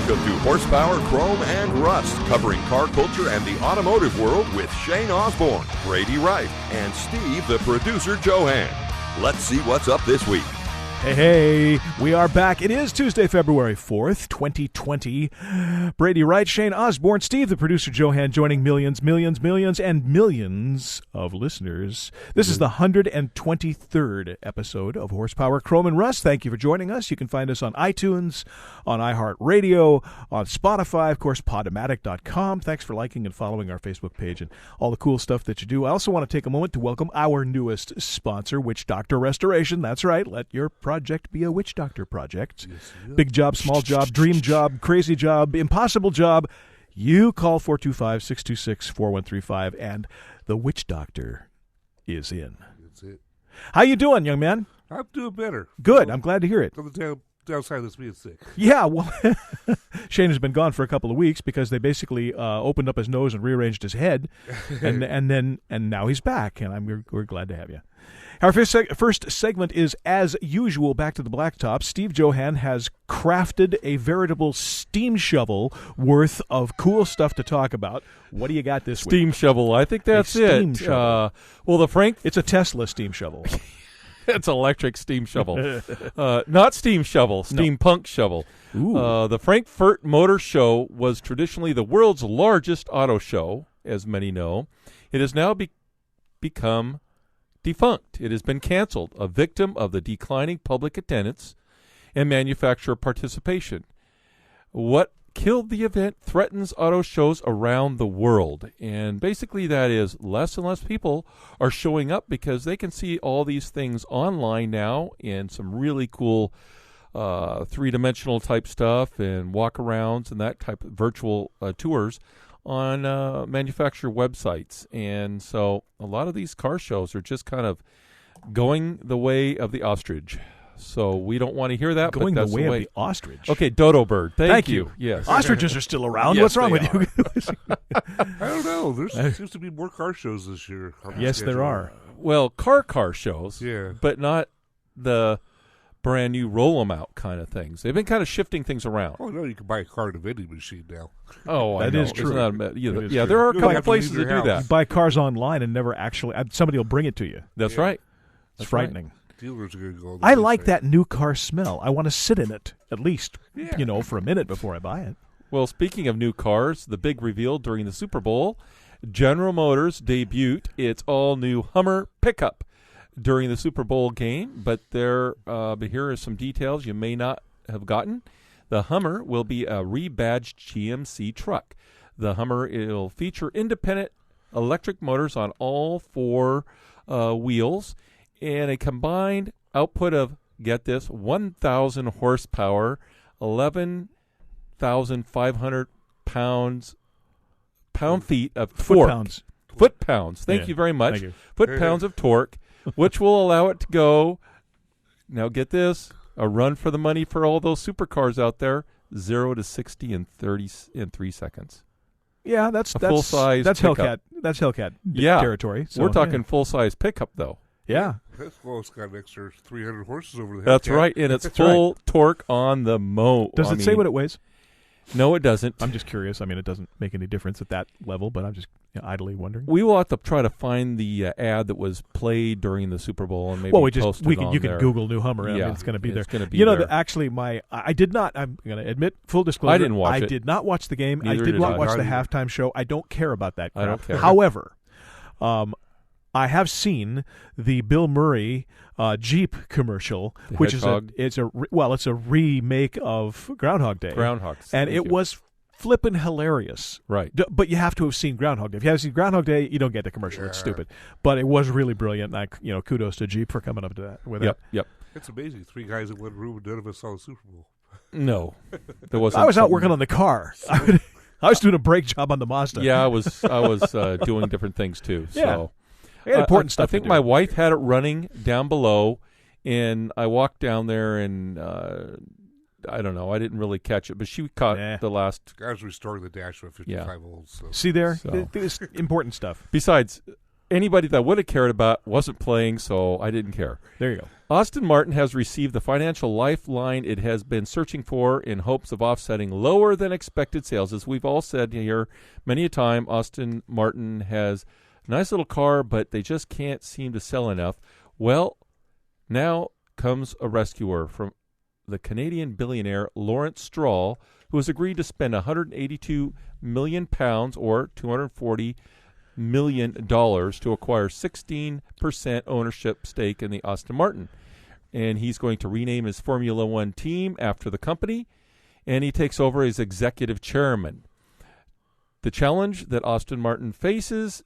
Welcome to Horsepower, Chrome, and Rust, covering car culture and the automotive world with Shane Osborne, Brady Wright, and Steve, the producer, Johan. Let's see what's up this week. Hey, we are back. It is Tuesday, February 4th, 2020. Brady Wright, Shane Osborne, Steve, the producer, Johan, joining millions of listeners. This is the 123rd episode of Horsepower, Chrome, and Rust. Thank you for joining us. You can find us on iTunes, on iHeartRadio, on Spotify, of course, Podomatic.com. Thanks for liking and following our Facebook page and all the cool stuff that you do. I also want to take a moment to welcome our newest sponsor, Witch Doctor Restoration. That's right. Let your project be a witch doctor project. Yes, big job, small job, dream job, crazy job, impossible job. You call 425-626-4135 and the witch doctor is in. That's it. How you doing, young man? I'm doing better. Good. I'm glad to hear it. On the downside of this being sick. Yeah, well, Shane has been gone for a couple of weeks because they basically opened up his nose and rearranged his head, and now he's back, and we're glad to have you. Our first segment is, as usual, back to the blacktop. Steve Johan has crafted a veritable steam shovel worth of cool stuff to talk about. What do you got this week? Steam shovel. I think that's steam it. Shovel. It's a Tesla steam shovel. It's electric steam shovel. Not steam shovel, steampunk shovel. The Frankfurt Motor Show was traditionally the world's largest auto show, as many know. It has now become defunct. It has been canceled, a victim of the declining public attendance and manufacturer participation. What killed the event threatens auto shows around the world. And basically that is less and less people are showing up because they can see all these things online now and some really cool three-dimensional type stuff and walk-arounds and that type of virtual tours on manufacturer websites. And so a lot of these car shows are just kind of going the way of the ostrich. So we don't want to hear that. Going but that's the way of the ostrich. Okay, dodo bird. Thank you. Yes. Ostriches are still around. Yes, what's wrong with you? I don't know. There seems to be more car shows this year. Yes, there are. Well, car shows. Yeah. But not the brand new roll them out kind of things. They've been kind of shifting things around. Oh, no, you can buy a car at a vending machine now. Oh, that is true. Yeah, there are a couple places that do that. You buy cars online and never actually, somebody will bring it to you. That's right. It's frightening. Right. Dealers are going to go. I like that new car smell. I want to sit in it at least, for a minute before I buy it. Well, speaking of new cars, the big reveal during the Super Bowl, General Motors debuted its all-new Hummer pickup during the Super Bowl game, but here are some details you may not have gotten. The Hummer will be a rebadged GMC truck. The Hummer will feature independent electric motors on all four wheels and a combined output of, get this, 1,000 horsepower, 11,500 pound-feet of torque. Foot-pounds. Thank you very much. Foot-pounds of torque, which will allow it to go, now get this, a run for the money for all those supercars out there, 0 to 60 in 3 seconds. Yeah, that's full-size. That's pickup. Hellcat Yeah. territory. So, we're talking full-size pickup, though. Yeah. Well, it's got an extra 300 horses over the head. That's right, and it's full torque on the Does it say what it weighs? No, it doesn't. I'm just curious. I mean, it doesn't make any difference at that level, but I'm just idly wondering. We will have to try to find the ad that was played during the Super Bowl and maybe post it on you there. can Google new Hummer. Yeah, I mean, it's going to be there. It's going to be there. Actually, I did not. I'm going to admit, full disclosure. I didn't watch it. I did not watch the game. Neither I did not I. watch the halftime show. I don't care about that crap. I don't care. However, I have seen the Bill Murray Jeep commercial, which Hedgehog. it's a remake of Groundhog Day. And it was flippin' hilarious. Right. But you have to have seen Groundhog Day. If you haven't seen Groundhog Day, you don't get the commercial. It's stupid. But it was really brilliant. Kudos to Jeep for coming up to that with it. Yep. It's amazing. 3 guys in one room and none of us saw the Super Bowl. No, there wasn't. I was out working on the car. I was doing a brake job on the Mazda. Yeah, I was doing different things too. Yeah. So important stuff. I think my wife had it running down below, and I walked down there and. I don't know. I didn't really catch it, but she caught the last. Guys restoring the dash with 55 volts. So. See there? It's important stuff. Besides, anybody that would have cared about wasn't playing, so I didn't care. There you go. Aston Martin has received the financial lifeline it has been searching for in hopes of offsetting lower than expected sales. As we've all said here many a time, Aston Martin has a nice little car, but they just can't seem to sell enough. Well, now comes a rescuer from the Canadian billionaire Lawrence Stroll, who has agreed to spend £182 million or $240 million to acquire 16% ownership stake in the Aston Martin. And he's going to rename his Formula One team after the company, and he takes over as executive chairman. The challenge that Aston Martin faces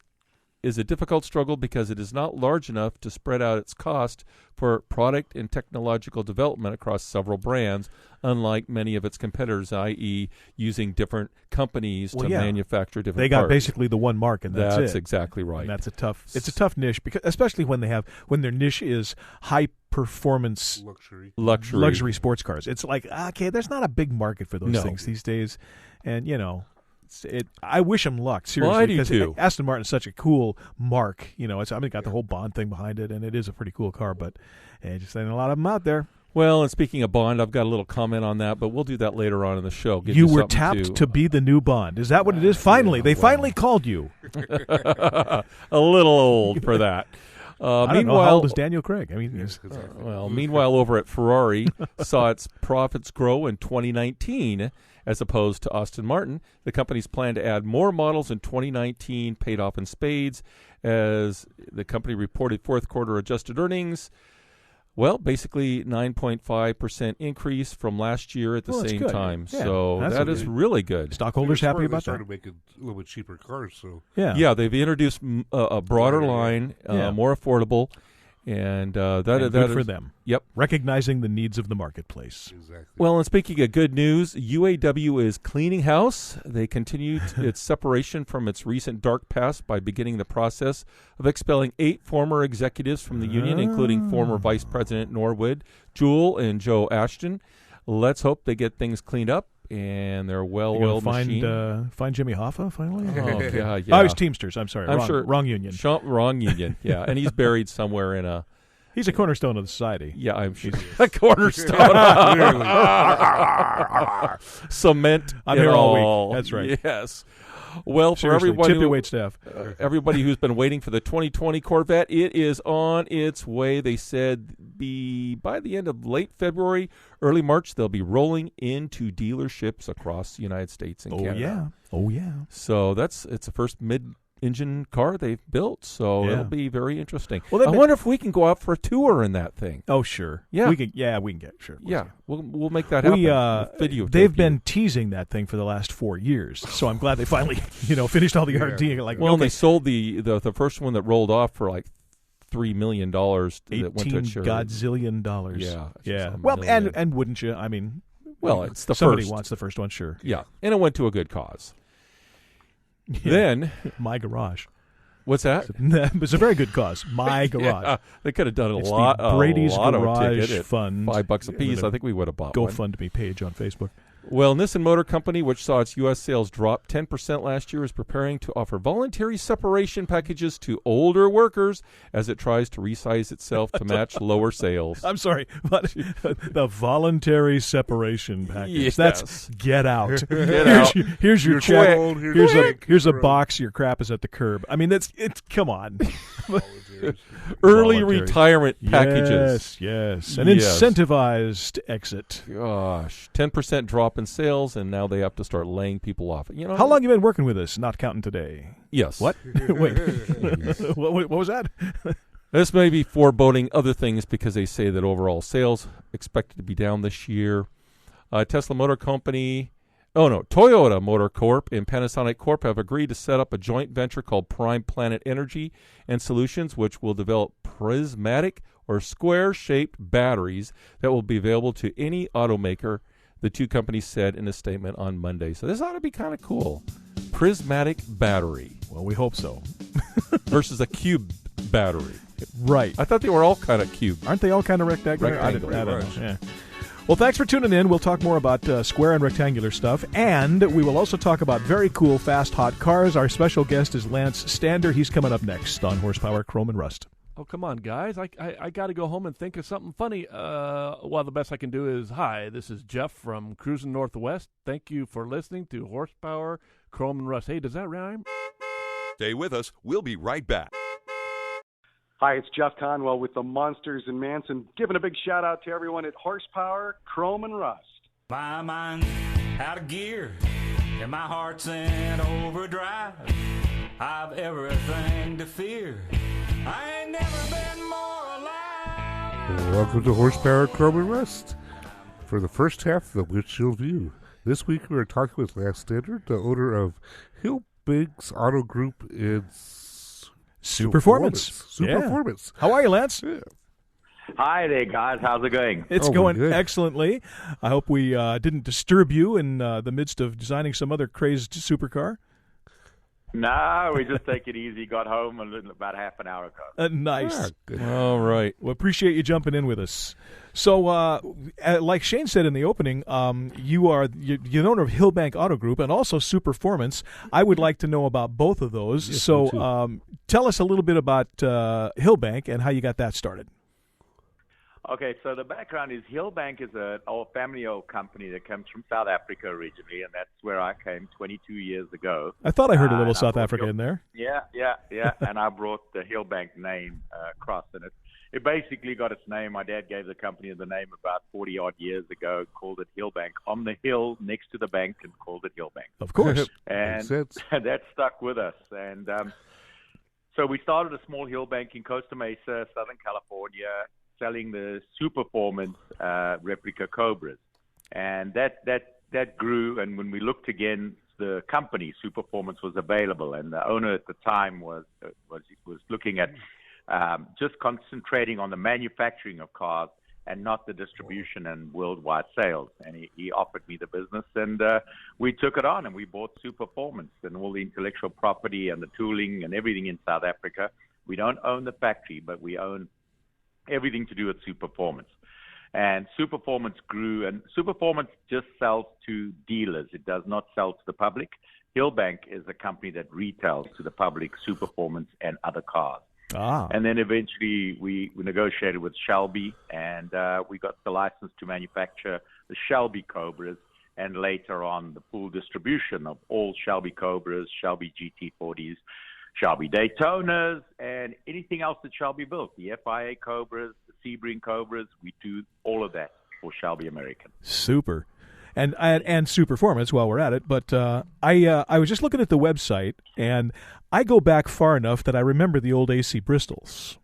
is a difficult struggle because it is not large enough to spread out its cost for product and technological development across several brands, unlike many of its competitors, i.e. using different companies to manufacture different They got parts. basically the one mark, and that's it. That's exactly right. And it's a tough niche, because especially when their niche is high performance luxury sports cars. It's like, okay, there's not a big market for those things these days, and I wish them luck, seriously. Well, I do because too. Aston Martin is such a cool mark. It's got the whole Bond thing behind it, and it is a pretty cool car. But just ain't a lot of them out there. Well, and speaking of Bond, I've got a little comment on that, but we'll do that later on in the show. You were tapped to be the new Bond. Is that what it is? Finally, they finally called you. A little old for that. I don't know, how old is Daniel Craig? I mean, meanwhile, over at Ferrari, saw its profits grow in 2019 as opposed to Aston Martin. The company's plan to add more models in 2019 paid off in spades as the company reported fourth quarter adjusted earnings. Well, basically 9.5% increase from last year at the same time. Yeah, so that is really good. Stockholders happy about that. They started making a little bit cheaper cars. So yeah, they've introduced a broader line, more affordable. And that good for them. Yep. Recognizing the needs of the marketplace. Exactly. Well, and speaking of good news, UAW is cleaning house. They continued its separation from its recent dark past by beginning the process of expelling 8 former executives from the union, including former Vice President Norwood, Jewell, and Joe Ashton. Let's hope they get things cleaned up and they're well-oiled machine. Find Jimmy Hoffa finally? Oh, yeah. Oh, he's Teamsters. I'm sorry. I'm sure. Wrong union. Wrong union, yeah. And he's buried somewhere in a... He's a cornerstone of the society. Yeah, I'm sure. A cornerstone. Cement. I'm here all week. That's right. Yes. Well, for everyone tip your wait staff. Everybody who's been waiting for the 2020 Corvette, it is on its way. They said by the end of late February, early March, they'll be rolling into dealerships across the United States and Canada. Oh, yeah. So it's the first mid-engine car they've built, so it'll be very interesting. Well, I wonder if we can go out for a tour in that thing. Oh, sure. Yeah. We can get, sure. Yeah, we'll make that happen. They've been teasing that thing for the last 4 years, so I'm glad they finally, finished all the R&D. And they sold the first one that rolled off for like $3 million. $18 godzillion. Yeah. Well, and wouldn't you? I mean, it's the somebody first. wants the first one, sure. Yeah, and it went to a good cause. Yeah. Then my garage. What's that? It's a very good cause. My garage. They could have done It's lot. The Brady's Garage ticket at Fund. $5 a piece. I think we would have bought one. GoFundMe page on Facebook. Well, Nissan Motor Company, which saw its U.S. sales drop 10% last year, is preparing to offer voluntary separation packages to older workers as it tries to resize itself to match lower sales. I'm sorry, but the voluntary separation package. Yes. That's get out. Get out. Here's your check. Old, Here's a box. Your crap is at the curb. I mean, it's come on. Early Voluntary. Retirement packages. Yes. An incentivized exit. Gosh, 10% drop in sales, and now they have to start laying people off. How long have you been working with us? Not counting today. Yes. What? Wait. What was that? This may be foreboding other things because they say that overall sales expected to be down this year. Tesla Motor Company... Toyota Motor Corp and Panasonic Corp have agreed to set up a joint venture called Prime Planet Energy and Solutions, which will develop prismatic or square-shaped batteries that will be available to any automaker, the two companies said in a statement on Monday. So this ought to be kind of cool. Prismatic battery. Well, we hope so. Versus a cube battery. Right. I thought they were all kind of cube. Aren't they all kind of rectangular? Rectangular. I don't know. Yeah. Well, thanks for tuning in. We'll talk more about square and rectangular stuff, and we will also talk about very cool, fast, hot cars. Our special guest is Lance Stander. He's coming up next on Horsepower, Chrome, and Rust. Oh, come on, guys. I got to go home and think of something funny. Well, the best I can do is, hi, this is Jeff from Cruising Northwest. Thank you for listening to Horsepower, Chrome, and Rust. Hey, does that rhyme? Stay with us. We'll be right back. Hi, it's Jeff Conwell with the Monsters in Manson, giving a big shout-out to everyone at Horsepower, Chrome, and Rust. My mind's out of gear, and my heart's in overdrive. I've everything to fear. I ain't never been more alive. Welcome to Horsepower, Chrome, and Rust. For the first half of the Windshield View, this week we are talking with Lance Standard, the owner of Hillbank Auto Group in Superformance. Superformance. Yeah. How are you, Lance? Yeah. Hi there, guys. How's it going? It's going good. excellently. I hope we didn't disturb you in the midst of designing some other crazed supercar. No, we just take it easy. Got home about half an hour ago. Nice. Ah, good. All right. Well, appreciate you jumping in with us. So, like Shane said in the opening, you're the owner of Hillbank Auto Group and also Superformance. I would like to know about both of those. Yes, so, me too. Tell us a little bit about Hillbank and how you got that started. Okay, so the background is Hillbank is an old family-owned company that comes from South Africa originally, and that's where I came 22 years ago. I thought I heard a little and I South brought Africa in there. Yeah, and I brought the Hillbank name across, and it basically got its name. My dad gave the company the name about 40-odd years ago, called it Hillbank, on the hill next to the bank, and called it Hillbank. Of course. And Makes sense. that stuck with us. And so we started a small hill bank in Costa Mesa, Southern California, selling the Superformance replica Cobras. And that grew, and when we looked again, the company Superformance was available, and the owner at the time was looking at just concentrating on the manufacturing of cars and not the distribution and worldwide sales. And he offered me the business, and we took it on, and we bought Superformance and all the intellectual property and the tooling and everything in South Africa. We don't own the factory, but we own everything to do with Superformance. And Superformance grew, and Superformance just sells to dealers. It does not sell to the public. Hillbank is a company that retails to the public Superformance and other cars. And then eventually we negotiated with Shelby, and we got the license to manufacture the Shelby Cobras, and later on the full distribution of all Shelby Cobras, Shelby GT40s, Shelby Daytonas, and anything else that Shelby built. The FIA Cobras, the Sebring Cobras, we do all of that for Shelby American. Super. And Superformance while we're at it, but I was just looking at the website, and I go back far enough that I remember the old AC Bristols.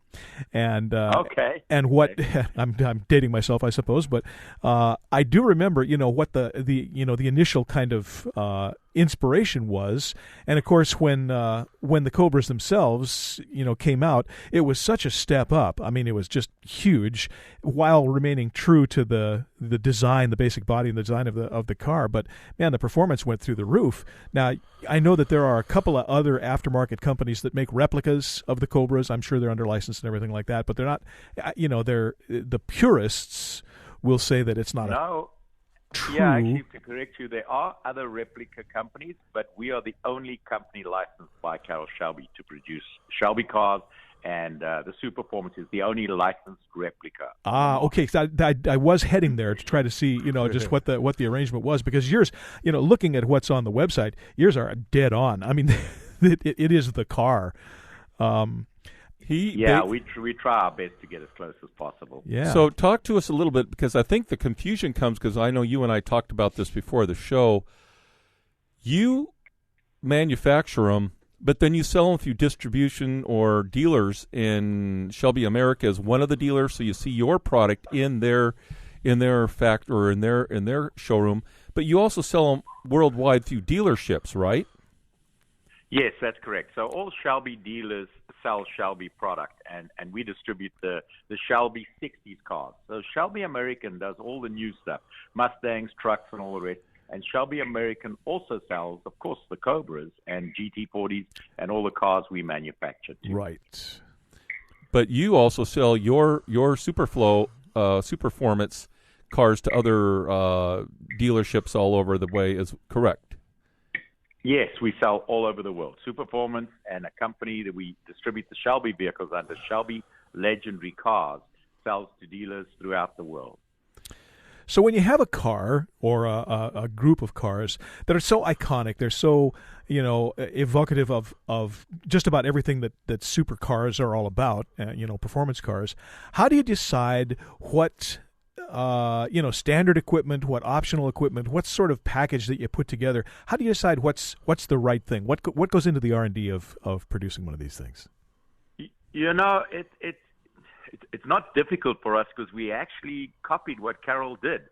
And Okay. And what I'm dating myself, I suppose, but I do remember, what the initial kind of inspiration was, and of course when the Cobras themselves came out, it was such a step up. I mean, it was just huge, while remaining true to the design, the basic body and the design of the car. But man, the performance went through the roof. Now I know that there are a couple of other aftermarket companies that make replicas of the Cobras. I'm sure they're under license and everything like that, but they're not. They're the purists will say that it's not No. true. Yeah, actually, to correct you, there are other replica companies, but we are the only company licensed by Carroll Shelby to produce Shelby cars, and the Superformance is the only licensed replica. Okay. So I was heading there to try to see, just what the arrangement was, because yours, looking at what's on the website, yours are dead on. I mean, it is the car. We try our best to get as close as possible. Yeah. So talk to us a little bit, because I think the confusion comes because I know you and I talked about this before the show. You manufacture them, but then you sell them through distribution or dealers, in Shelby America as one of the dealers. So you see your product in their factory or in their showroom, but you also sell them worldwide through dealerships, right? Yes, that's correct. So all Shelby dealers sell Shelby product, and we distribute the Shelby 60s cars. So Shelby American does all the new stuff, Mustangs, trucks, and all the rest. And Shelby American also sells, of course, the Cobras and GT40s and all the cars we manufacture too. Right. But you also sell your Superflow, Superformance cars to other dealerships all over the way, is correct? Yes, we sell all over the world. Superformance and a company that we distribute the Shelby vehicles under, Shelby Legendary Cars, sells to dealers throughout the world. So when you have a car or a group of cars that are so iconic, they're so, evocative of just about everything that supercars are all about, performance cars, how do you decide what, standard equipment, what optional equipment, what sort of package that you put together? How do you decide what's the right thing? What goes into the R&D of producing one of these things? It's not difficult for us because we actually copied what Carroll did.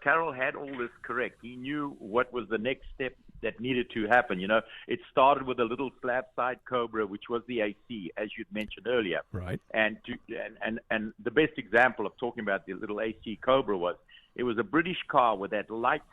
Carroll had all this correct. He knew what was the next step that needed to happen. It started with a little slab side Cobra, which was the AC, as you'd mentioned earlier. Right. And the best example of talking about the little AC Cobra was it was a British car with that light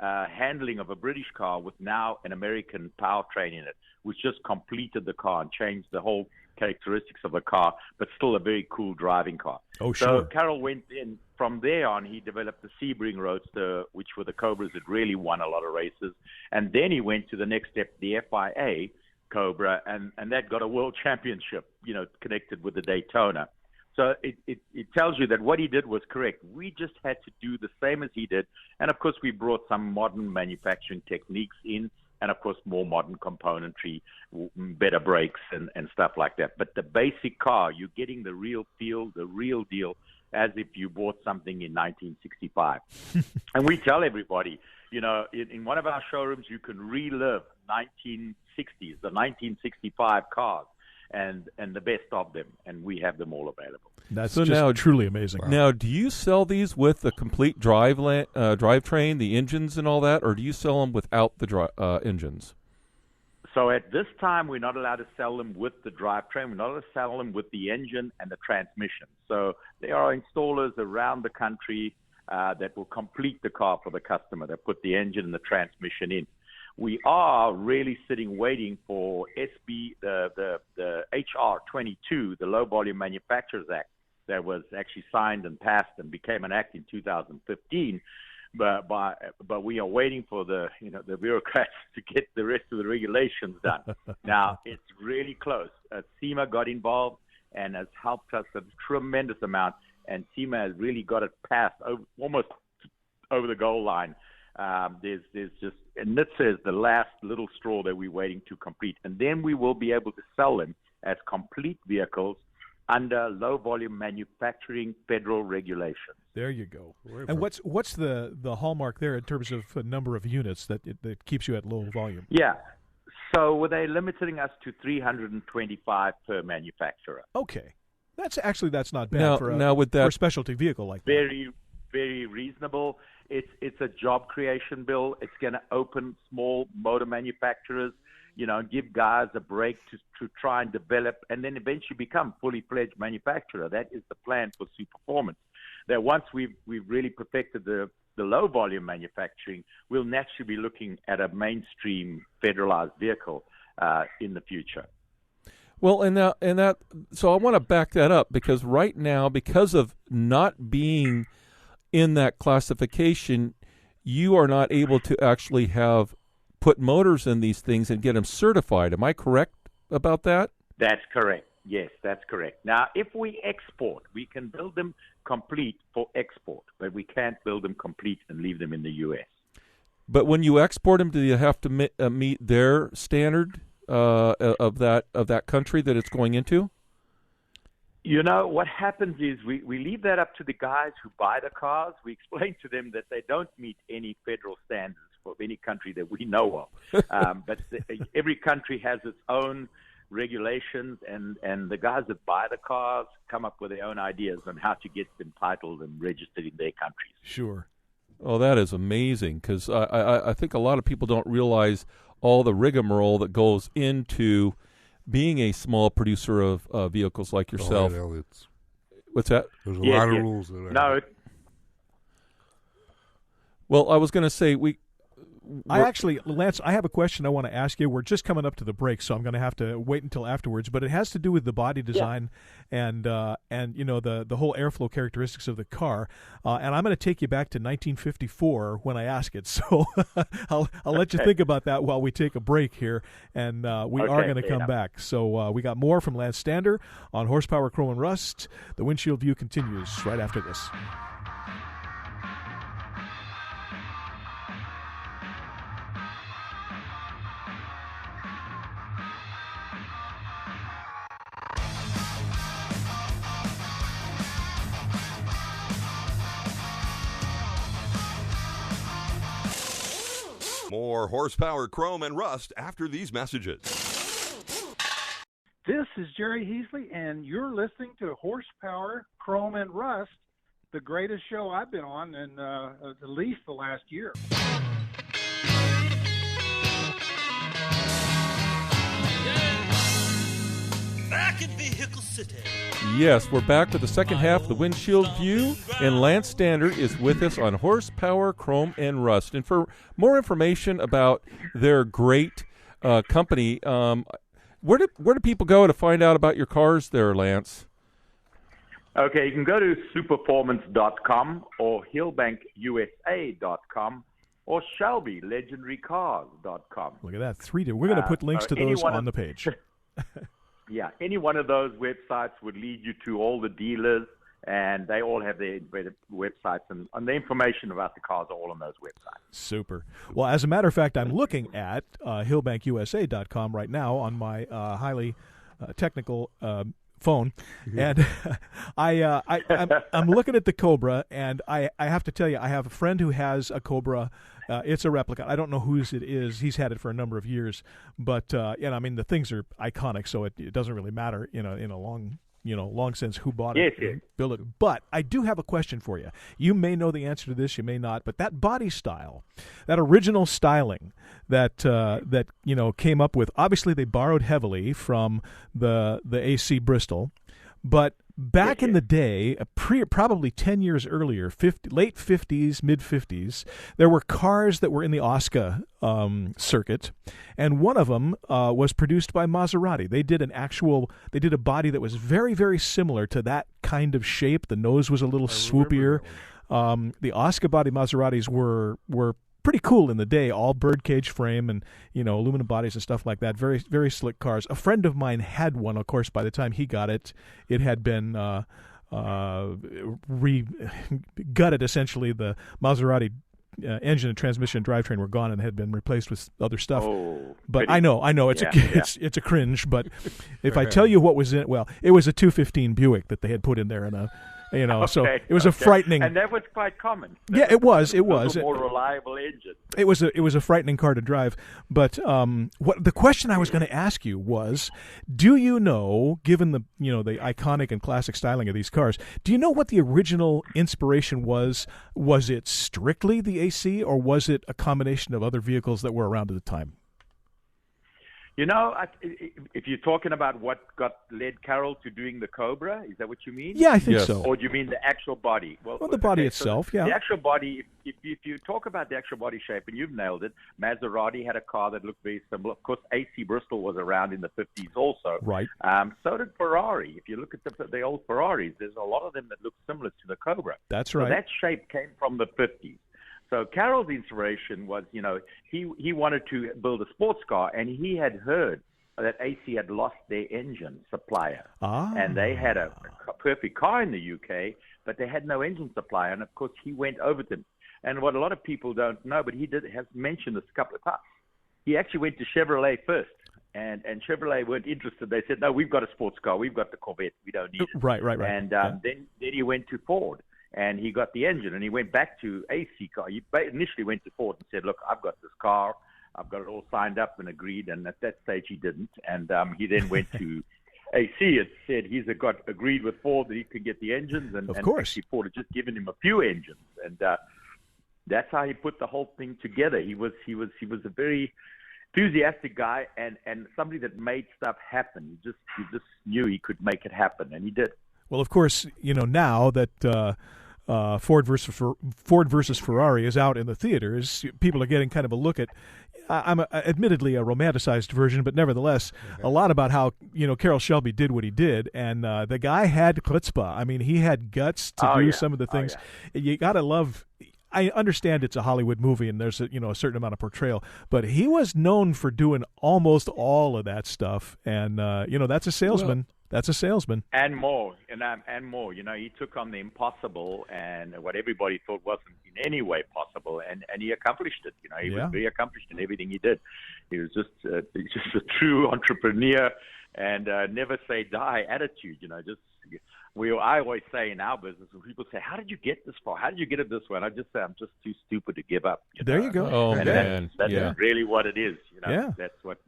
handling of a British car with now an American powertrain in it, which just completed the car and changed the whole characteristics of the car, but still a very cool driving car. Oh, sure. So Carroll went in. From there on, he developed the Sebring Roadster, which were the Cobras that really won a lot of races. And then he went to the next step, the FIA Cobra, and that got a world championship, connected with the Daytona. So it tells you that what he did was correct. We just had to do the same as he did. And, of course, we brought some modern manufacturing techniques in, and, of course, more modern componentry, better brakes and stuff like that. But the basic car, you're getting the real feel, the real deal, as if you bought something in 1965. And we tell everybody, in one of our showrooms, you can relive 1960s, the 1965 cars, and the best of them, and we have them all available. That's so just now, truly amazing. Now, do you sell these with the complete drivetrain, the engines and all that, or do you sell them without the engines? So at this time, we're not allowed to sell them with the drivetrain. We're not allowed to sell them with the engine and the transmission. So there are installers around the country that will complete the car for the customer. They put the engine and the transmission in. We are really sitting waiting for the HR 22, the Low Volume Manufacturers Act, that was actually signed and passed and became an act in 2015. But we are waiting for the bureaucrats to get the rest of the regulations done. Now it's really close. SEMA got involved and has helped us a tremendous amount, and SEMA has really got it passed almost over the goal line. There's just, and this is the last little straw that we're waiting to complete, and then we will be able to sell them as complete vehicles under low volume manufacturing federal regulations. There you go. And what's the hallmark there in terms of number of units that keeps you at low volume? Yeah. So they're limiting us to 325 per manufacturer. Okay. That's not bad for a specialty vehicle like that. Very, very reasonable. It's a job creation bill. It's going to open small motor manufacturers, give guys a break to try and develop and then eventually become fully fledged manufacturer. That is the plan for Superformance. That once we've really perfected the low volume manufacturing, we'll naturally be looking at a mainstream federalized vehicle in the future. Well, so I want to back that up because right now, because of not being in that classification, you are not able to actually put motors in these things and get them certified. Am I correct about that? That's correct. Yes, that's correct. Now, if we export, we can build them complete for export, but we can't build them complete and leave them in the U.S. But when you export them, do you have to meet their standard of that country that it's going into? What happens is we leave that up to the guys who buy the cars. We explain to them that they don't meet any federal standards for any country that we know of. But every country has its own regulations, and the guys that buy the cars come up with their own ideas on how to get them titled and registered in their countries. Sure. Oh, that is amazing because I think a lot of people don't realize all the rigmarole that goes into being a small producer of vehicles like yourself. What's that? There's a lot of rules. No. Well, I was going to say Lance, I have a question I want to ask you. We're just coming up to the break, so I'm going to have to wait until afterwards. But it has to do with the body design and the whole airflow characteristics of the car. And I'm going to take you back to 1954 when I ask it. So I'll let you think about that while we take a break here, and we are going to come back. So we got more from Lance Stander on Horsepower, Chrome, and Rust. The Windshield View continues right after this. More Horsepower, Chrome, and Rust after these messages. This is Jerry Heasley, and you're listening to Horsepower, Chrome, and Rust, the greatest show I've been on in at least the last year. Back in Vehicle City. Yes, we're back with the second half of the Windshield View, and Lance Stander is with us on Horsepower, Chrome, and Rust. And for more information about their great company, where do people go to find out about your cars there, Lance? Okay, you can go to superformance.com or hillbankusa.com or shelbylegendarycars.com. Look at that. We're going to put links to those on the page. Yeah, any one of those websites would lead you to all the dealers, and they all have their websites, and the information about the cars are all on those websites. Super. Well, as a matter of fact, I'm looking at hillbankusa.com right now on my highly technical phone, and I'm looking at the Cobra, and I have to tell you, I have a friend who has a Cobra. It's a replica. I don't know whose it is. He's had it for a number of years, but the things are iconic, so it doesn't really matter, in a long sense who bought it, and built it. But I do have a question for you. You may know the answer to this, you may not, but that body style, that original styling that came up with, obviously they borrowed heavily from the AC Bristol, but back in the day, probably 10 years earlier, late 50s, mid-50s, there were cars that were in the Oscar circuit, and one of them was produced by Maserati. They did a body that was very, very similar to that kind of shape. The nose was a little swoopier. The Oscar body Maseratis were pretty cool in the day, all birdcage frame and aluminum bodies and stuff like that. Very, very slick cars. A friend of mine had one. Of course, by the time he got it, it had been gutted. Essentially, the Maserati engine and transmission and drivetrain were gone and had been replaced with other stuff. But I know it's it's a cringe. But if I tell you what was in it, well, it was a 215 Buick that they had put in there, and so it was a frightening. And that was quite common. It was. A more reliable engine. It was a frightening car to drive. But what the question I was going to ask you was, do you know, given the the iconic and classic styling of these cars, do you know what the original inspiration was? Was it strictly the AC, or was it a combination of other vehicles that were around at the time? If you're talking about what led Carroll to doing the Cobra, is that what you mean? Yeah, I think so. Or do you mean the actual body? Well, the body itself, yeah. The actual body, if you talk about the actual body shape, and you've nailed it, Maserati had a car that looked very similar. Of course, AC Bristol was around in the 50s also. Right. So did Ferrari. If you look at the old Ferraris, there's a lot of them that look similar to the Cobra. That's right. So that shape came from the 50s. So Carroll's inspiration was, he wanted to build a sports car, and he had heard that AC had lost their engine supplier. And they had a perfect car in the UK, but they had no engine supplier. And, of course, he went over to them. And what a lot of people don't know, but he has mentioned this a couple of times, he actually went to Chevrolet first. And Chevrolet weren't interested. They said, no, we've got a sports car. We've got the Corvette. We don't need it. Right. And then he went to Ford. And he got the engine, and he went back to AC car. He initially went to Ford and said, look, I've got this car. I've got it all signed up and agreed. And at that stage, he didn't. And he then went to AC and said he's agreed with Ford that he could get the engines. And, of course. And Ford had just given him a few engines. And that's how he put the whole thing together. He was a very enthusiastic guy and somebody that made stuff happen. He just knew he could make it happen, and he did. Well, of course, now that Ford versus Ferrari is out in the theaters, people are getting kind of a look at. I'm admittedly a romanticized version, but nevertheless, a lot about how Carroll Shelby did what he did, and the guy had chutzpah. I mean, he had guts to do some of the things. You gotta love. I understand it's a Hollywood movie, and there's a certain amount of portrayal, but he was known for doing almost all of that stuff, and that's a salesman. Well, that's a salesman. And more, and more. He took on the impossible and what everybody thought wasn't in any way possible, and he accomplished it. He was very accomplished in everything he did. He was just a true entrepreneur and never say die attitude. I always say in our business, when people say, "How did you get this far? How did you get it this way?" And I just say, "I'm just too stupid to give up." There you go. Oh, and man, that's really what it is. That's what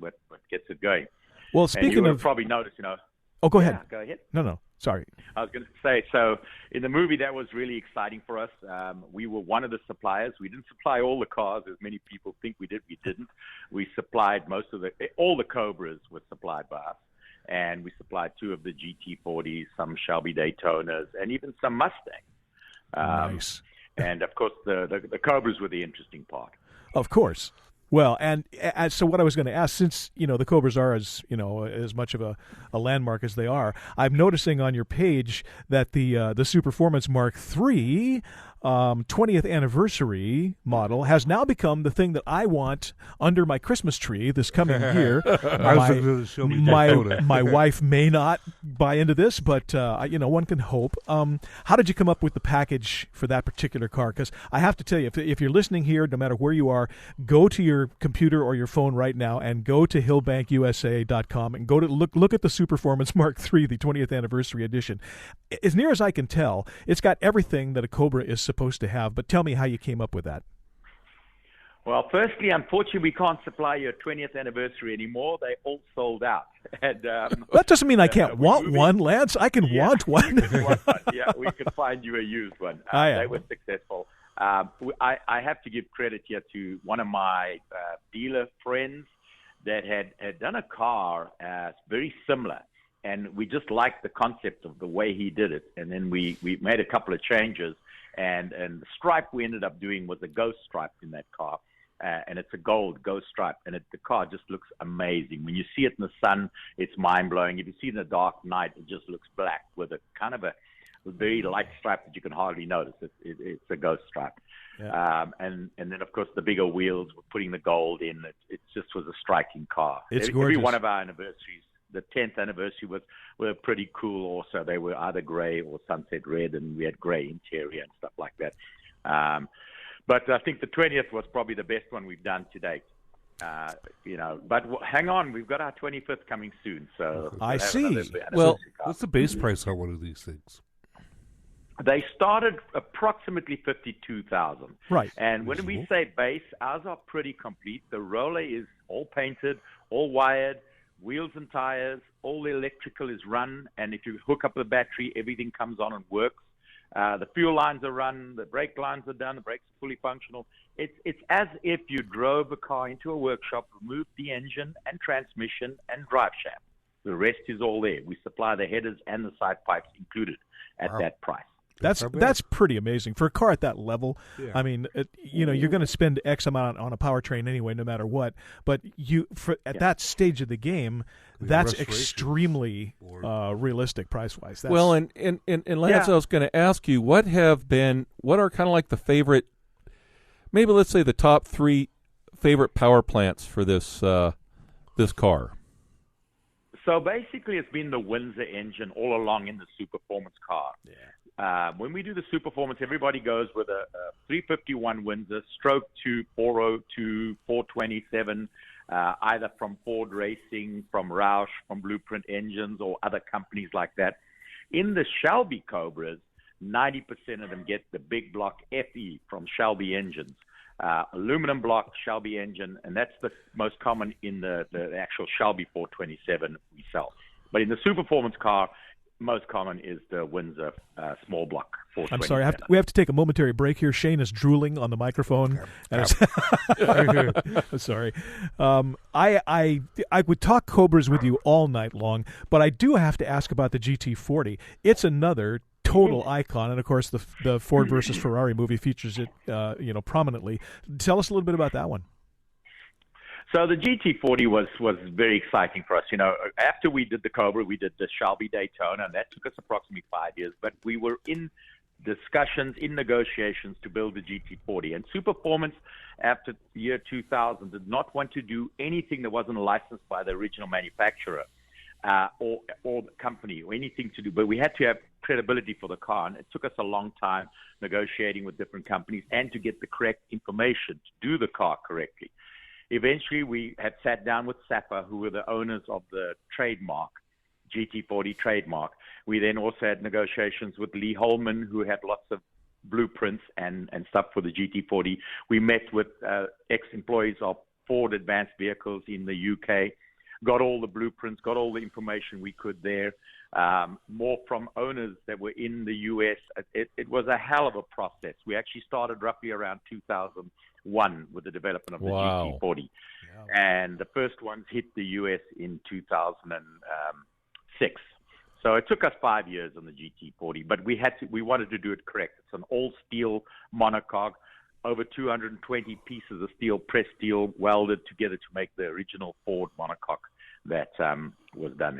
gets it going. Well, speaking of, probably noticed, Oh, go ahead. Go ahead. No, sorry. I was going to say, so in the movie, that was really exciting for us. We were one of the suppliers. We didn't supply all the cars, as many people think we did. We didn't. We supplied all the Cobras were supplied by us. And we supplied 2 of the GT40s, some Shelby Daytonas, and even some Mustangs. Nice. And, of course, the Cobras were the interesting part. Of course. Well, and so what I was going to ask, since the Cobras are as much of a landmark as they are, I'm noticing on your page that the Superformance Mark III 20th anniversary model has now become the thing that I want under my Christmas tree this coming year. My wife may not buy into this, but one can hope. How did you come up with the package for that particular car? Because I have to tell you, if you're listening here, no matter where you are, go to your computer or your phone right now and go to hillbankusa.com and go to look at the Superformance Mark III, the 20th anniversary edition. As near as I can tell, it's got everything that a Cobra is supposed to have, but tell me how you came up with that. Well, firstly, unfortunately, we can't supply your 20th anniversary anymore. They all sold out. And, that doesn't mean I can't want one, Lance. I can want one. We can find you a used one. They were successful. I have to give credit here to one of my dealer friends that had done a car very similar. And we just liked the concept of the way he did it. And then we made a couple of changes. And the stripe we ended up doing was a ghost stripe in that car. And it's a gold ghost stripe. And the car just looks amazing. When you see it in the sun, it's mind-blowing. If you see it in the dark night, it just looks black with a kind of a very light stripe that you can hardly notice. It's a ghost stripe. Yeah. And then, of course, the bigger wheels, we're putting the gold in. It just was a striking car. It's Every gorgeous. one of our anniversaries, the 10th anniversary were pretty cool also. They were either gray or sunset red, and we had gray interior and stuff like that. But I think the 20th was probably the best one we've done to date. But hang on, we've got our 25th coming soon. So I see. Well, what's the base price on one of these things? They started approximately $52,000. Right. And when we say base, ours are pretty complete. The roller is all painted, all wired, wheels and tires, all the electrical is run, and if you hook up the battery, everything comes on and works. The fuel lines are run, the brake lines are done, the brakes are fully functional. It's as if you drove a car into a workshop, removed the engine and transmission and drive shaft. The rest is all there. We supply the headers and the side pipes included at that price. That's pretty amazing for a car at that level. Yeah. I mean, you're going to spend X amount on a powertrain anyway, no matter what. But at that stage of the game, that's extremely realistic price wise. Well, and Lance, I was going to ask you, what are kind of like the favorite, maybe let's say the top 3 favorite power plants for this car. So basically, it's been the Windsor engine all along in the Superformance car. Yeah. When we do the Superformance, everybody goes with a 351 Windsor, stroke to 402, 427, either from Ford Racing, from Roush, from Blueprint Engines, or other companies like that. In the Shelby Cobras, 90% of them get the big block FE from Shelby engines. Aluminum block Shelby engine, and that's the most common in the actual Shelby 427 we sell. But in the Superformance car, most common is the Windsor small block 427. I'm sorry, we have to take a momentary break here. Shane is drooling on the microphone. Sorry. I would talk Cobras with you all night long, but I do have to ask about the GT40. It's another total icon, and of course the Ford versus Ferrari movie features it, prominently. Tell us a little bit about that one. So the GT40 was very exciting for us. After we did the Cobra, we did the Shelby Daytona, and that took us approximately 5 years. But we were in discussions, in negotiations to build the GT40. And Superformance, after the year 2000, did not want to do anything that wasn't licensed by the original manufacturer or the company or anything to do. But we had to have credibility for the car, and it took us a long time negotiating with different companies and to get the correct information to do the car correctly. Eventually, we had sat down with SAPA, who were the owners of the trademark, GT40 trademark. We then also had negotiations with Lee Holman, who had lots of blueprints and stuff for the GT40. We met with ex-employees of Ford Advanced Vehicles in the UK, got all the blueprints, got all the information we could there, more from owners that were in the US. It was a hell of a process. We actually started roughly around 2001 with the development of the GT40. And the first ones hit the US in 2006. So it took us 5 years on the GT40, but we wanted to do it correct. It's an all-steel monocoque, over 220 pieces of steel, pressed steel, welded together to make the original Ford monocoque that was done.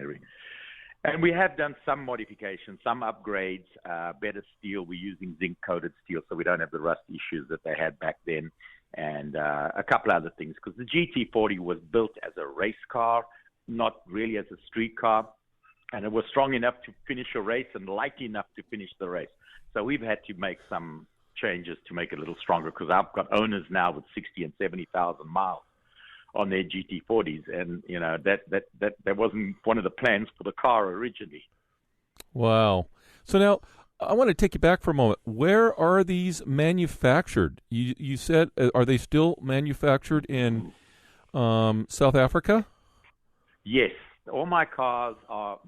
And we have done some modifications, some upgrades, better steel. We're using zinc-coated steel, so we don't have the rust issues that they had back then, and a couple other things. Because the GT40 was built as a race car, not really as a street car, and it was strong enough to finish a race and light enough to finish the race. So we've had to make some changes to make it a little stronger, because I've got owners now with 60 and 70,000 miles on their GT40s, and that wasn't one of the plans for the car originally. Wow. So now I want to take you back for a moment. Where are these manufactured? You said, are they still manufactured in South Africa? Yes. All my cars are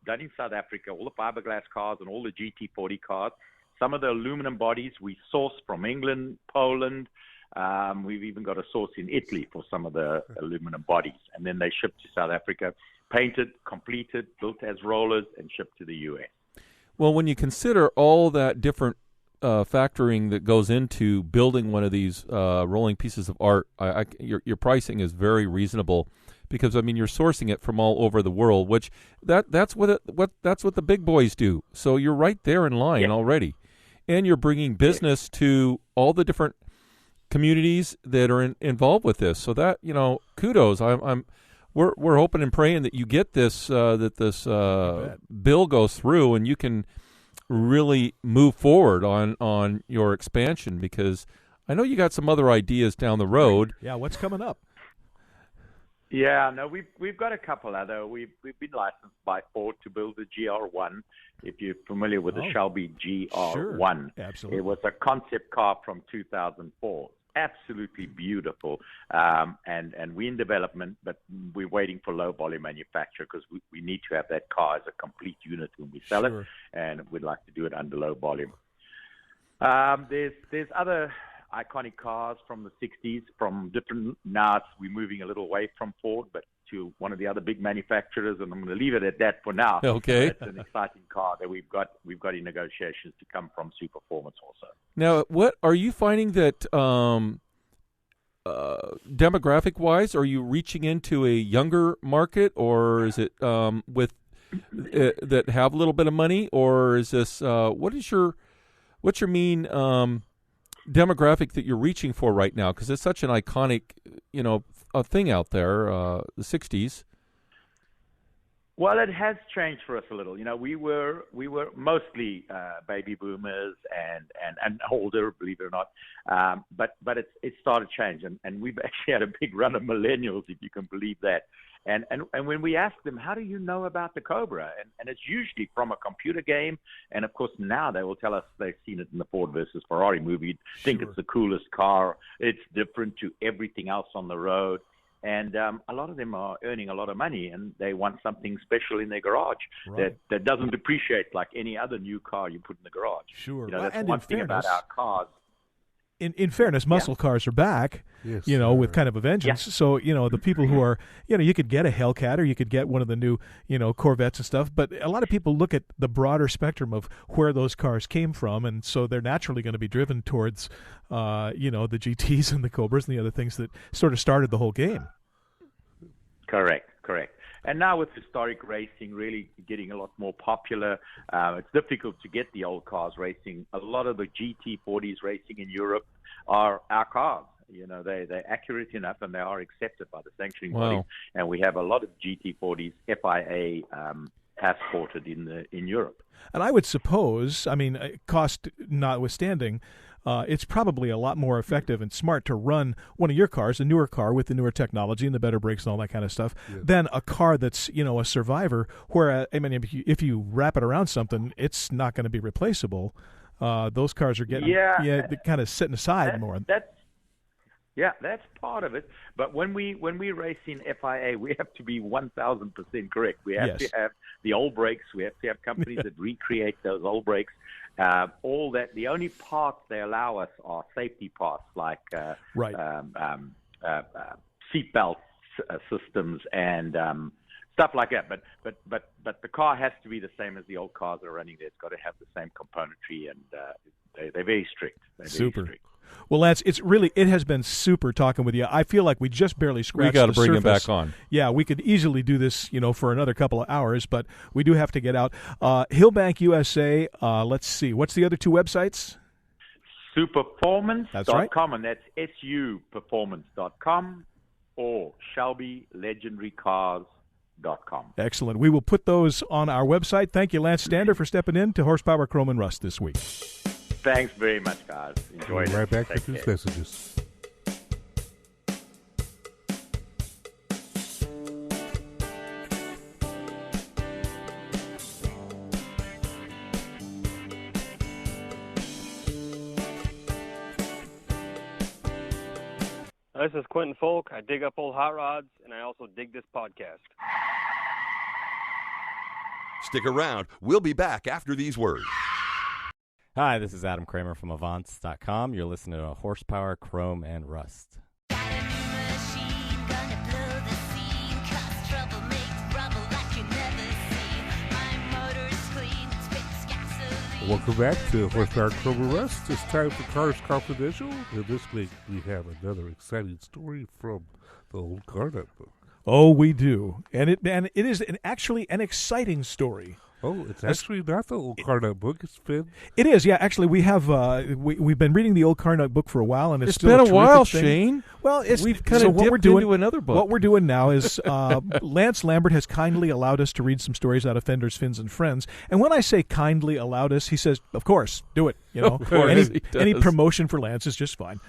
done in South Africa, all the fiberglass cars and all the GT40 cars. Some of the aluminum bodies we source from England, Poland. We've even got a source in Italy for some of the aluminum bodies. And then they ship to South Africa, painted, completed, built as rollers, and shipped to the U.S. Well, when you consider all that different factoring that goes into building one of these rolling pieces of art, your pricing is very reasonable. Because you're sourcing it from all over the world, which that's what the big boys do. So you're right there in line already, and you're bringing business to all the different communities that are involved with this. So that kudos. We're hoping and praying that you get this bill goes through and you can really move forward on your expansion, because I know you got some other ideas down the road. Yeah, what's coming up? Yeah, no, we've got a couple other. We've been licensed by Ford to build the GR1. If you're familiar with the Shelby GR1, sure. Absolutely. It was a concept car from 2004. Absolutely beautiful, and we're in development, but we're waiting for low volume manufacture, because we need to have that car as a complete unit when we sell it, and we'd like to do it under low volume. There's other iconic cars from the 60s, from different, now we're moving a little away from Ford, but to one of the other big manufacturers, and I'm going to leave it at that for now. Okay. It's an exciting car that we've got in negotiations to come from Superformance also. Now, what are you finding that demographic-wise, are you reaching into a younger market, or is it with that have a little bit of money, or is this what's your mean demographic that you're reaching for right now? Because it's such an iconic, a thing out there, the 60s. Well, it has changed for us a little. We were mostly baby boomers and older, believe it or not. But it started changing, and we've actually had a big run of millennials, if you can believe that. And when we ask them, how do you know about the Cobra? And it's usually from a computer game. And, of course, now they will tell us they've seen it in the Ford versus Ferrari movie. Think it's the coolest car. It's different to everything else on the road. And a lot of them are earning a lot of money, and they want something special in their garage that doesn't depreciate like any other new car you put in the garage. Sure. That's one thing about our cars. in fairness, muscle cars are back, Yes, with kind of a vengeance. Yeah. So, the people who are, you could get a Hellcat or you could get one of the new, Corvettes and stuff. But a lot of people look at the broader spectrum of where those cars came from. And so they're naturally going to be driven towards, the GTs and the Cobras and the other things that sort of started the whole game. Correct. And now with historic racing really getting a lot more popular, it's difficult to get the old cars racing. A lot of the GT40s racing in Europe are our cars. They're accurate enough and they are accepted by the sanctioning bodies. And we have a lot of GT40s FIA passported in Europe. And I would suppose, cost notwithstanding, it's probably a lot more effective and smart to run one of your cars, a newer car with the newer technology and the better brakes and all that kind of stuff, than a car that's, a survivor where, if you wrap it around something, it's not going to be replaceable. Those cars are getting they're kind of setting aside more. That's part of it. But when we race in FIA, we have to be 1,000% correct. We have to have the old brakes. We have to have companies that recreate those old brakes. All that. The only parts they allow us are safety parts like seatbelt systems and stuff like that. But the car has to be the same as the old cars that are running there. It's got to have the same componentry, and they're very strict. Super. Well, Lance, it has been super talking with you. I feel like we just barely scratched the surface. We got to bring him back on. Yeah, we could easily do this, for another couple of hours, but we do have to get out. Hillbank USA, let's see. What's the other two websites? Superformance.com, and that's SUperformance.com, or ShelbyLegendaryCars.com. Excellent. We will put those on our website. Thank you, Lance Stander, for stepping in to Horsepower, Chrome, and Rust this week. Thanks very much, guys. Enjoy it. Right back with these messages. This is Quentin Folk. I dig up old hot rods, and I also dig this podcast. Stick around. We'll be back after these words. Hi, this is Adam Kramer from Avance.com. You're listening to Horsepower, Chrome, and Rust. Welcome back to Horsepower, Chrome, and Rust. It's time for Cars Confidential. And this week we have another exciting story from the old Car Nut book. Oh, we do. And it is actually an exciting story. Oh, it's actually not the old Car Nut book. It's been. It is, yeah. Actually, we have we've been reading the old Car Nut book for a while, and it's still been a a while, thing. Shane. Well, we've kind of dipped into another book. What we're doing now is Lance Lambert has kindly allowed us to read some stories out of Fenders, Fins, and Friends. And when I say kindly allowed us, he says, "Of course, do it." Of course, any promotion for Lance is just fine.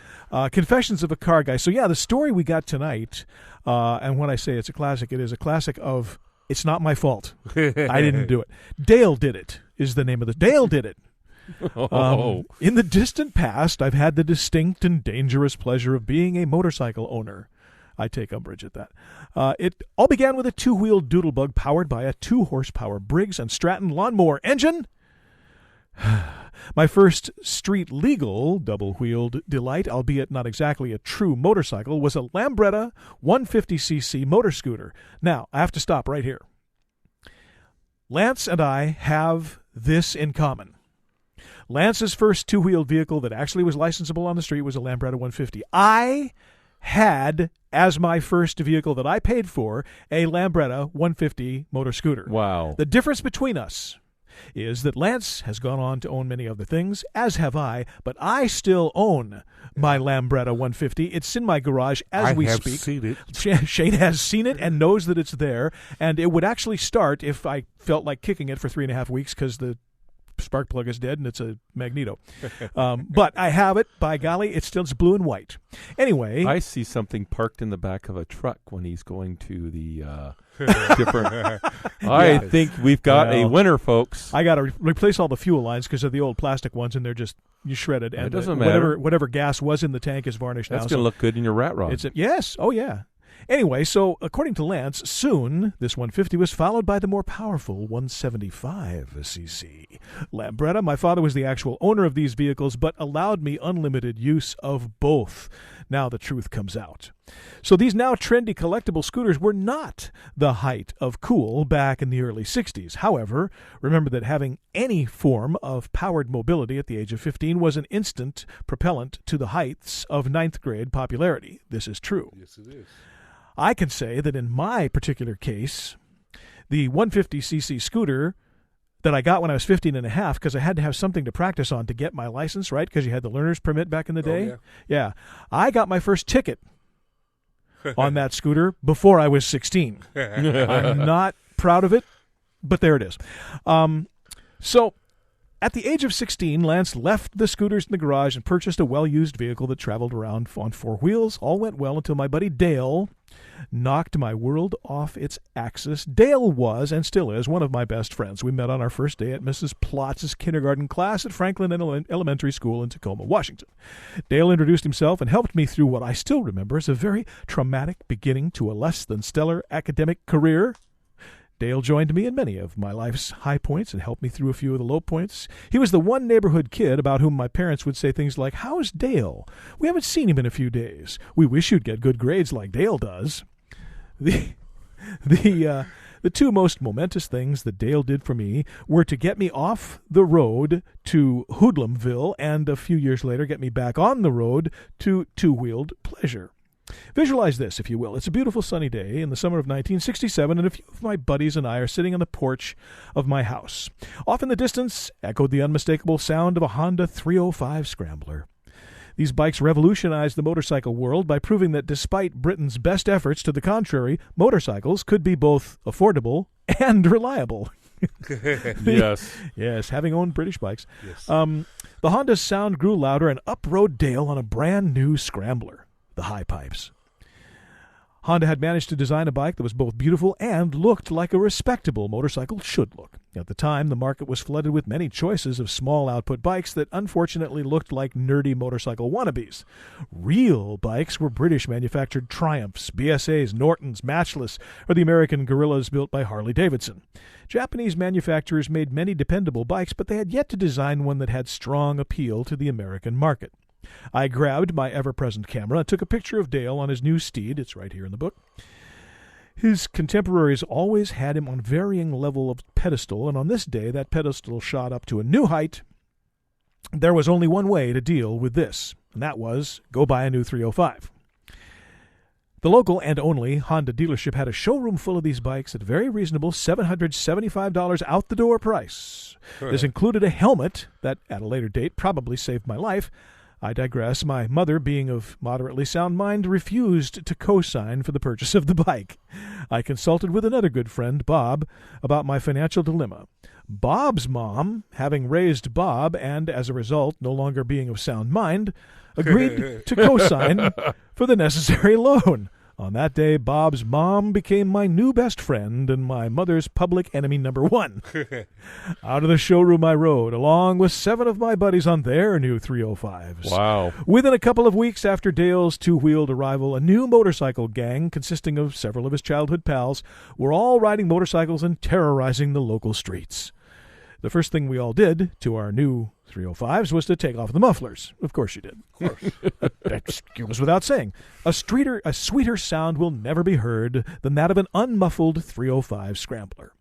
Confessions of a Car Guy. So yeah, the story we got tonight, and when I say it's a classic, it is a classic of. It's not my fault. I didn't do it. Dale did it is the name of the. Dale did it. In the distant past, I've had the distinct and dangerous pleasure of being a motorcycle owner. I take umbrage at that. It all began with a two-wheeled doodlebug powered by a 2-horsepower Briggs & Stratton lawnmower engine. My first street-legal double-wheeled delight, albeit not exactly a true motorcycle, was a Lambretta 150cc motor scooter. Now, I have to stop right here. Lance and I have this in common. Lance's first two-wheeled vehicle that actually was licensable on the street was a Lambretta 150. I had, as my first vehicle that I paid for, a Lambretta 150 motor scooter. Wow. The difference between us is that Lance has gone on to own many other things, as have I, but I still own my Lambretta 150. It's in my garage as we speak. I have seen it. Shane has seen it and knows that it's there, and it would actually start if I felt like kicking it for 3.5 weeks because the spark plug is dead and it's a Magneto. But I have it. By golly, it's blue and white. Anyway. I see something parked in the back of a truck when he's going to the different. I think we've got a winner, folks. I got to replace all the fuel lines because of the old plastic ones, and they're just shredded. And it doesn't matter. Whatever gas was in the tank is varnished now. That's going to look good in your rat rod. Yes. Oh, yeah. Anyway, so according to Lance, soon this 150 was followed by the more powerful 175cc. Lambretta, my father was the actual owner of these vehicles, but allowed me unlimited use of both. Now the truth comes out. So these now trendy collectible scooters were not the height of cool back in the early 60s. However, remember that having any form of powered mobility at the age of 15 was an instant propellant to the heights of ninth grade popularity. This is true. Yes, it is. I can say that in my particular case, the 150cc scooter that I got when I was 15 and a half, because I had to have something to practice on to get my license, right? Because you had the learner's permit back in the day. Yeah. I got my first ticket on that scooter before I was 16. I'm not proud of it, but there it is. So at the age of 16, Lance left the scooters in the garage and purchased a well-used vehicle that traveled around on four wheels. All went well until my buddy Dale knocked my world off its axis. Dale was, and still is, one of my best friends. We met on our first day at Mrs. Plotz's kindergarten class at Franklin Elementary School in Tacoma, Washington. Dale introduced himself and helped me through what I still remember as a very traumatic beginning to a less than stellar academic career. Dale joined me in many of my life's high points and helped me through a few of the low points. He was the one neighborhood kid about whom my parents would say things like, "How's Dale? We haven't seen him in a few days. We wish you'd get good grades like Dale does." The two most momentous things that Dale did for me were to get me off the road to Hoodlumville and a few years later get me back on the road to two-wheeled pleasure. Visualize this, if you will. It's a beautiful sunny day in the summer of 1967, and a few of my buddies and I are sitting on the porch of my house. Off in the distance echoed the unmistakable sound of a Honda 305 Scrambler. These bikes revolutionized the motorcycle world by proving that despite Britain's best efforts to the contrary, motorcycles could be both affordable and reliable. Yes, having owned British bikes. Yes. The Honda's sound grew louder, and up rode Dale on a brand new Scrambler, the High Pipes. Honda had managed to design a bike that was both beautiful and looked like a respectable motorcycle should look. At the time, the market was flooded with many choices of small output bikes that unfortunately looked like nerdy motorcycle wannabes. Real bikes were British manufactured Triumphs, BSAs, Nortons, Matchless, or the American Gorillas built by Harley-Davidson. Japanese manufacturers made many dependable bikes, but they had yet to design one that had strong appeal to the American market. I grabbed my ever-present camera and took a picture of Dale on his new steed. It's right here in the book. His contemporaries always had him on varying level of pedestal, and on this day that pedestal shot up to a new height. There was only one way to deal with this, and that was go buy a new 305. The local and only Honda dealership had a showroom full of these bikes at a very reasonable $775 out-the-door price. This included a helmet that, at a later date, probably saved my life. I digress. My mother, being of moderately sound mind, refused to co-sign for the purchase of the bike. I consulted with another good friend, Bob, about my financial dilemma. Bob's mom, having raised Bob and, as a result, no longer being of sound mind, agreed to co-sign for the necessary loan. On that day, Bob's mom became my new best friend and my mother's public enemy number one. Out of the showroom I rode, along with 7 of my buddies on their new 305s. Wow. Within a couple of weeks after Dale's two-wheeled arrival, a new motorcycle gang, consisting of several of his childhood pals, were all riding motorcycles and terrorizing the local streets. The first thing we all did to our new 305s was to take off the mufflers. Of course you did. Of course. That goes without saying. A sweeter sound will never be heard than that of an unmuffled 305 Scrambler.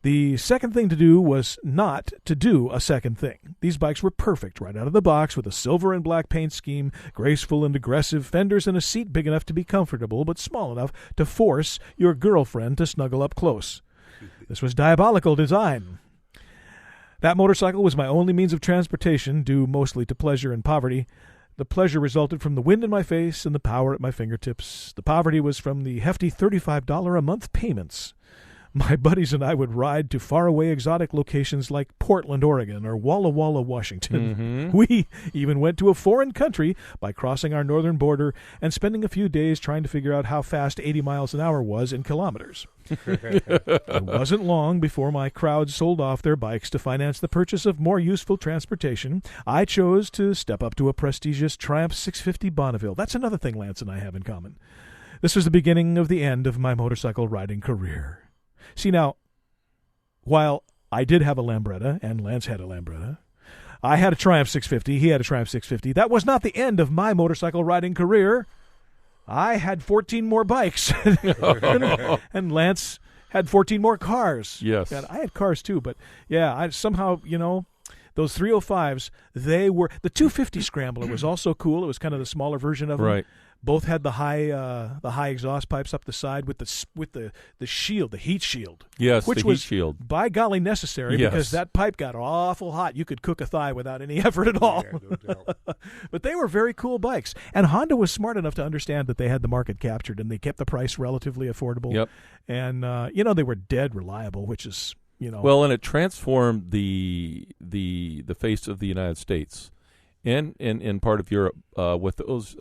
The second thing to do was not to do a second thing. These bikes were perfect right out of the box with a silver and black paint scheme, graceful and aggressive fenders, and a seat big enough to be comfortable but small enough to force your girlfriend to snuggle up close. This was diabolical design. That motorcycle was my only means of transportation, due mostly to pleasure and poverty. The pleasure resulted from the wind in my face and the power at my fingertips. The poverty was from the hefty $35 a month payments. My buddies and I would ride to faraway exotic locations like Portland, Oregon, or Walla Walla, Washington. Mm-hmm. We even went to a foreign country by crossing our northern border and spending a few days trying to figure out how fast 80 miles an hour was in kilometers. It wasn't long before my crowd sold off their bikes to finance the purchase of more useful transportation. I chose to step up to a prestigious Triumph 650 Bonneville. That's another thing Lance and I have in common. This was the beginning of the end of my motorcycle riding career. See, now, while I did have a Lambretta, and Lance had a Lambretta, I had a Triumph 650, he had a Triumph 650. That was not the end of my motorcycle riding career. I had 14 more bikes, and Lance had 14 more cars. Yes. And I had cars too, but yeah, I somehow, those 305s, they were, the 250 Scrambler was also cool. It was kind of the smaller version of them. Right. Both had the high exhaust pipes up the side with the shield, the heat shield. Yes, which the was, heat shield. by golly, necessary because that pipe got awful hot. You could cook a thigh without any effort at all. Yeah, no doubt. But they were very cool bikes. And Honda was smart enough to understand that they had the market captured, and they kept the price relatively affordable. Yep. And, they were dead reliable, which is, Well, and it transformed the face of the United States. And in part of Europe, with those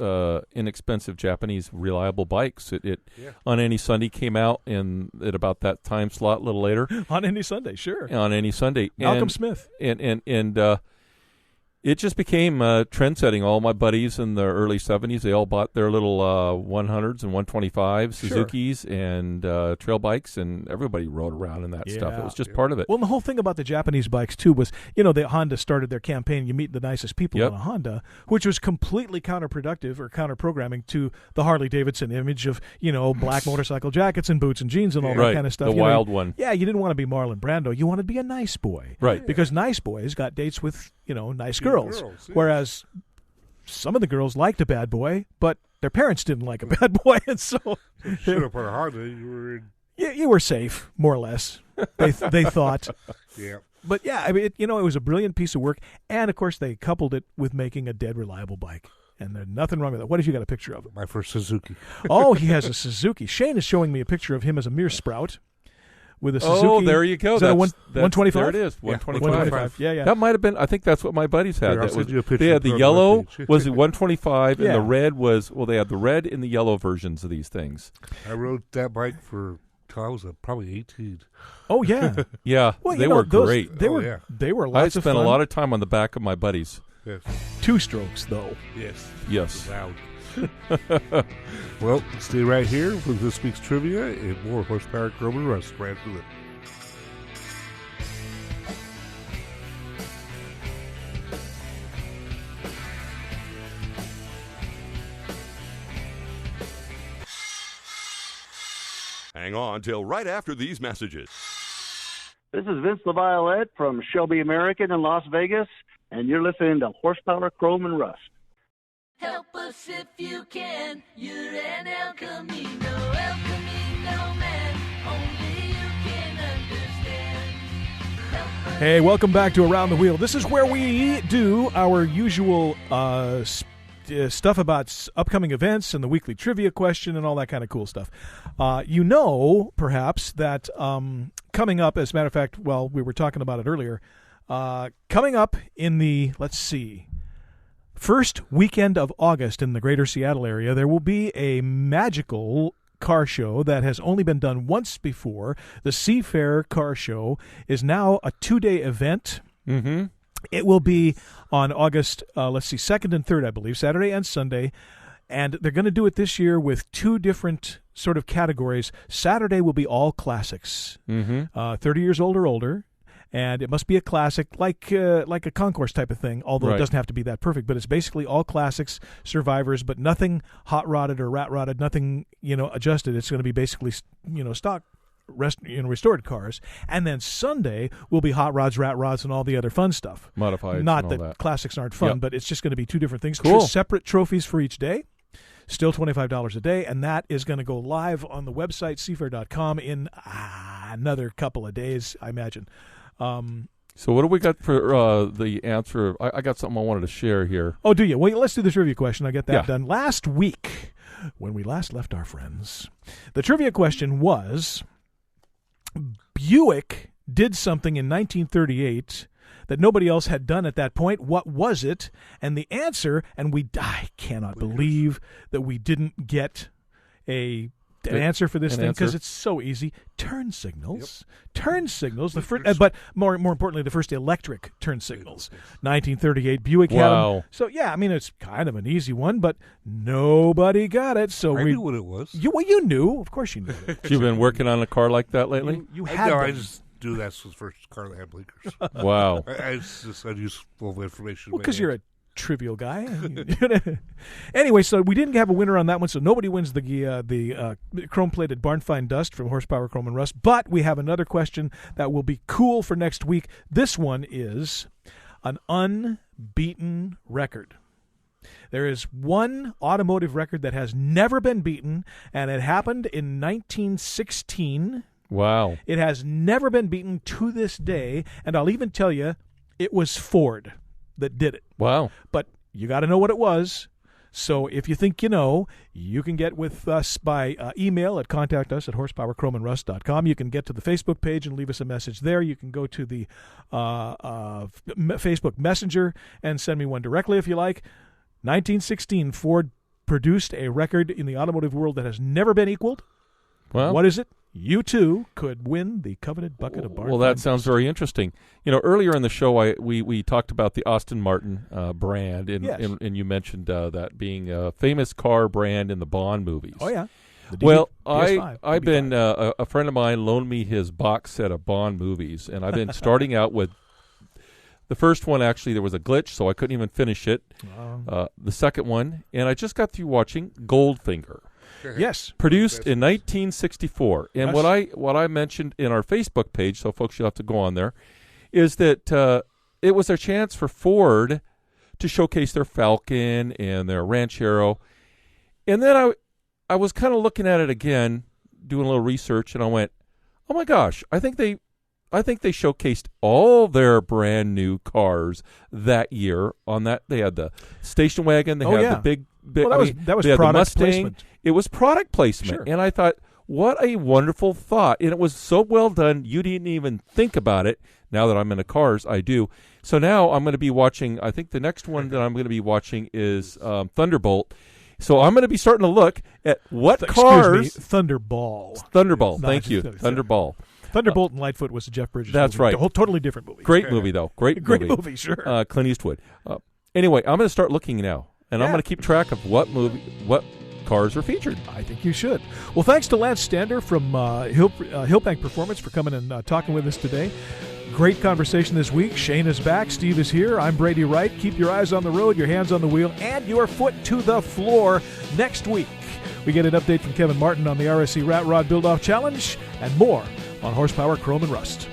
inexpensive Japanese reliable bikes, it On Any Sunday came out at about that time slot, a little later. On Any Sunday, sure. On Any Sunday, Malcolm Smith, and it just became trend-setting. All my buddies in the early 70s, they all bought their little 100s and 125s, Suzukis, and trail bikes, and everybody rode around in that stuff. It was just part of it. Well, and the whole thing about the Japanese bikes, too, was, the Honda started their campaign, you meet the nicest people in a Honda, which was completely counterproductive or counter-programming to the Harley-Davidson image of, black motorcycle jackets and boots and jeans and all that kind of stuff. The wild one. Yeah, you didn't want to be Marlon Brando. You wanted to be a nice boy. Right. Because nice boys got dates with, nice girls. Whereas some of the girls liked a bad boy, but their parents didn't like a bad boy, and so showed up on a Honda, you were in. You were safe, more or less. They thought. Yeah. But yeah, I mean, it was a brilliant piece of work, and of course they coupled it with making a dead reliable bike. And there's nothing wrong with that. What have you got a picture of? My first Suzuki. Oh, he has a Suzuki. Shane is showing me a picture of him as a mere sprout. With a Suzuki. Oh, there you go. Is that a 125? There it is, 125. Yeah. That might have been, I think that's what my buddies had. Here, I'll send you a picture they had the yellow, page. was the 125, and the red was, they had the red and the yellow versions of these things. I rode that bike for, I was probably 18. Oh, yeah. Yeah, well, they were great. They were lots of fun. I spent a lot of time on the back of my buddies. Yes. 2 strokes, though. Yes. Loud. Well, stay right here for this week's trivia and more Horsepower Chrome and Rust right after this. Hang on till right after these messages. This is Vince LaViolette from Shelby American in Las Vegas, and you're listening to Horsepower Chrome and Rust. Help us if you can. You're an El Camino man. Only you can understand. Hey, welcome back to Around the Wheel. This is where we do our usual stuff about upcoming events and the weekly trivia question and all that kind of cool stuff. Perhaps, that coming up, as a matter of fact, we were talking about it earlier, coming up in the, first weekend of August in the greater Seattle area, there will be a magical car show that has only been done once before. The Seafair Car Show is now a 2-day event. Mm-hmm. It will be on August, 2nd and 3rd, I believe, Saturday and Sunday. And they're going to do it this year with 2 different sort of categories. Saturday will be all classics, 30 years old or older. And it must be a classic, like a concourse type of thing, although it doesn't have to be that perfect. But it's basically all classics, survivors, but nothing hot-rodded or rat-rodded, nothing, adjusted. It's going to be basically, stock restored cars. And then Sunday will be hot rods, rat rods, and all the other fun stuff. Modified. Not and all that classics aren't fun, but it's just going to be 2 different things. Cool. Separate trophies for each day. Still $25 a day, and that is going to go live on the website, seafair.com, in another couple of days, I imagine. So what do we got for the answer? I got something I wanted to share here. Oh, do you? Well, let's do the trivia question. I get that done. Last week, when we last left our friends, the trivia question was, Buick did something in 1938 that nobody else had done at that point. What was it? And the answer, and I cannot believe that we didn't get a an answer for this An thing because answer? it's so easy. Turn signals. Turn signals. The first, but more importantly, the first electric turn signals. 1938 Buick had 'em. Wow. So yeah, I mean it's kind of an easy one, but nobody got it. So I we knew what it was. Well, you knew. Of course, you knew. You've been working on a car like that lately? You had No, them. I just do that for the first car that had blinkers. Wow. It's just unuseful information. Well, because you're a trivial guy. Anyway, so we didn't have a winner on that one, so nobody wins the chrome-plated barn find dust from Horsepower Chrome and Rust. But we have another question that will be cool for next week. This one is an unbeaten record. There is one automotive record that has never been beaten, and it happened in 1916. Wow. It has never been beaten to this day, and I'll even tell you, it was Ford that did it. Wow. But you got to know what it was. So if you think you know, you can get with us by email at contactus@horsepowerchromeandrust.com. You can get to the Facebook page and leave us a message there. You can go to the Facebook Messenger and send me one directly if you like. 1916, Ford produced a record in the automotive world that has never been equaled. Well, what is it? You too could win the coveted bucket of barn. Well, that sounds very interesting. You know, earlier in the show, we talked about the Aston Martin brand, and, Yes. and you mentioned that being a famous car brand in the Bond movies. Oh yeah. Well, PS5, I've been a friend of mine loaned me his box set of Bond movies, and I've been starting out with the first one. Actually, there was a glitch, so I couldn't even finish it. The second one, and I just got through watching Goldfinger. Yes, produced in 1964. And Yes. what I mentioned in our Facebook page, so folks, you'll have to go on there, is that it was a chance for Ford to showcase their Falcon and their Ranchero. And then I was kind of looking at it again, doing a little research, and I went, oh my gosh, I think they showcased all their brand new cars that year on that. They had the station wagon, they had the big well, that was they had the product Mustang. placement. It was product placement. Sure. And I thought, what a wonderful thought. And it was so well done, you didn't even think about it. Now that I'm into cars, I do. So now I'm going to be watching, I think the next one that I'm going to be watching is Thunderbolt. So I'm going to be starting to look at what cars. Excuse me, Thunderball. Thunderball, No, thank you. just- Thunderball. Thunderbolt and Lightfoot was a Jeff Bridges That's movie. right. A whole totally different movie. Great movie, though. Great movie, sure. Clint Eastwood. Anyway, I'm going to start looking now, and I'm Yeah. going to keep track of what cars are featured. I think you should. Well, thanks to Lance Stander from Hillbank Performance for coming and talking with us today. Great conversation this week. Shane is back. Steve is here. I'm Brady Wright. Keep your eyes on the road, your hands on the wheel, and your foot to the floor. Next week, we get an update from Kevin Martin on the RSC Rat Rod Build-Off Challenge and more on Horsepower Chrome and Rust.